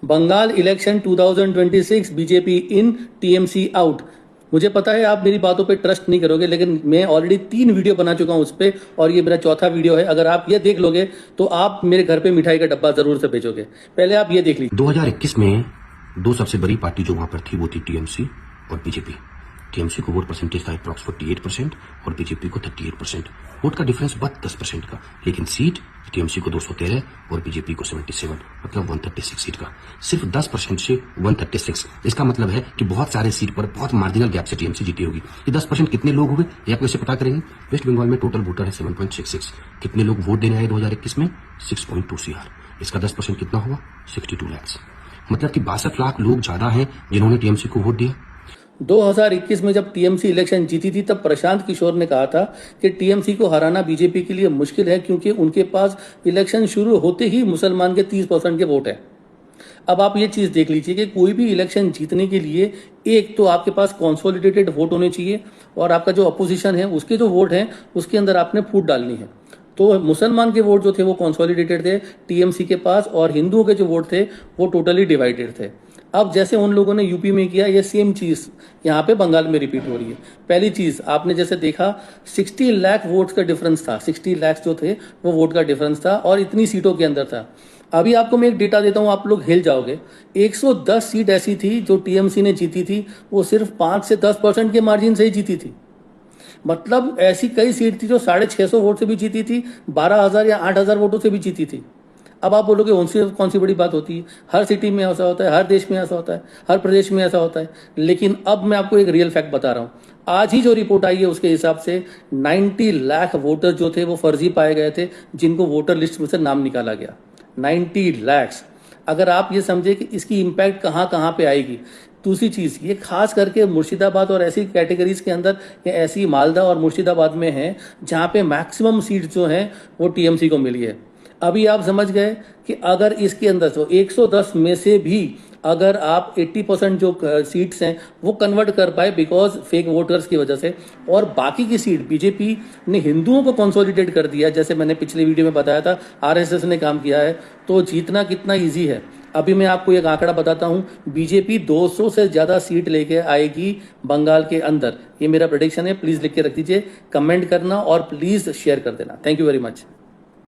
Bengal election 2026 BJP in TMC out. मुझे पता है आप मेरी बातों पे ट्रस्ट नहीं करोगे, लेकिन मैं ऑलरेडी 3 वीडियो बना चुका हूं उस पे और ये मेरा चौथा वीडियो है। अगर आप ये देख लोगे तो आप मेरे घर पे मिठाई का डब्बा जरूर से भेजोगे। पहले आप ये देख लीजिए। 2021 में दो सबसे बड़ी पार्टी जो वहां पर थी वो थी टीएमसी और बीजेपी। टीएमसी को वोट परसेंटेज था अप्रॉक्स 48% और बीजेपी को 38%। वोट का डिफरेंस बस 10% का, लेकिन सीट टीएमसी को 213 और बीजेपी को 77, मतलब 136 सीट का। सिर्फ 10% से 136, इसका मतलब है कि बहुत सारे सीट पर बहुत मार्जिनल गैप से टीएमसी जीती होगी। ये 10% कितने लोग हुए ये आप कैसे पता करेंगे? वेस्ट बंगाल में टोटल वोटर है 7.66। कितने लोग वोट देने आए 2021 में? 6.2 CR। इसका 10% कितना हुआ? 62 लाख। मतलब कि 62 लाख लोग ज्यादा हैं जिन्होंने टीएमसी को वोट दिया। 2021 में जब टीएमसी इलेक्शन जीती थी तब प्रशांत किशोर ने कहा था कि टीएमसी को हराना बीजेपी के लिए मुश्किल है, क्योंकि उनके पास इलेक्शन शुरू होते ही मुसलमान के 30% के वोट है। अब आप ये चीज देख लीजिए कि कोई भी इलेक्शन जीतने के लिए एक तो आपके पास कंसोलिडेटेड वोट होने चाहिए और आपका जो अपोजिशन है उसके जो वोट हैं उसके अंदर आपने फूट डालनी है। तो मुसलमान के वोट जो थे वो कंसोलिडेटेड थे टीएमसी के पास, और हिंदुओं के जो वोट थे वो टोटली डिवाइडेड थे। अब जैसे उन लोगों ने यूपी में किया, ये सेम चीज यहाँ पे बंगाल में रिपीट हो रही है। पहली चीज आपने जैसे देखा 60 लाख वोट्स का डिफरेंस था, 60 लाख जो थे वो वोट का डिफरेंस था और इतनी सीटों के अंदर था। अभी आपको मैं एक डेटा देता हूं, आप लोग हिल जाओगे। 110 सीट ऐसी थी जो टीएमसी ने जीती थी, वो सिर्फ 5 से 10% के मार्जिन से ही जीती थी। मतलब ऐसी कई सीट थी जो 650 वोट से भी जीती थी, 12,000 या 8,000 वोटों से भी जीती थी। अब आप बोलोगे कौन सी बड़ी बात होती है? हर सिटी में ऐसा होता है, हर देश में ऐसा होता है, हर प्रदेश में ऐसा होता है। लेकिन अब मैं आपको एक रियल फैक्ट बता रहा हूं। आज ही जो रिपोर्ट आई है उसके हिसाब से 90 लाख वोटर जो थे वो फर्जी पाए गए थे, जिनको वोटर लिस्ट में से नाम निकाला गया। 90 लाख। अगर आप ये समझे कि इसकी इंपैक्ट कहां कहां पे आएगी। दूसरी चीज, ये खास करके मुर्शिदाबाद और ऐसी कैटेगरीज के अंदर, या ऐसी मालदा और मुर्शिदाबाद में है जहां पे मैक्सिमम सीट जो है वो टीएमसी को मिली है। अभी आप समझ गए कि अगर इसके अंदर तो 110 में से भी अगर आप 80% जो सीट्स हैं वो कन्वर्ट कर पाए बिकॉज फेक वोटर्स की वजह से, और बाकी की सीट बीजेपी ने हिंदुओं को कंसोलिडेट कर दिया, जैसे मैंने पिछले वीडियो में बताया था आरएसएस ने काम किया है, तो जीतना कितना इजी है। अभी मैं आपको एक आंकड़ा बताता हूं, बीजेपी 200 से ज्यादा सीट लेके आएगी बंगाल के अंदर। ये मेरा प्रेडिक्शन है, प्लीज लिख के रख दीजिए, कमेंट करना और प्लीज शेयर कर देना। Thank you very much.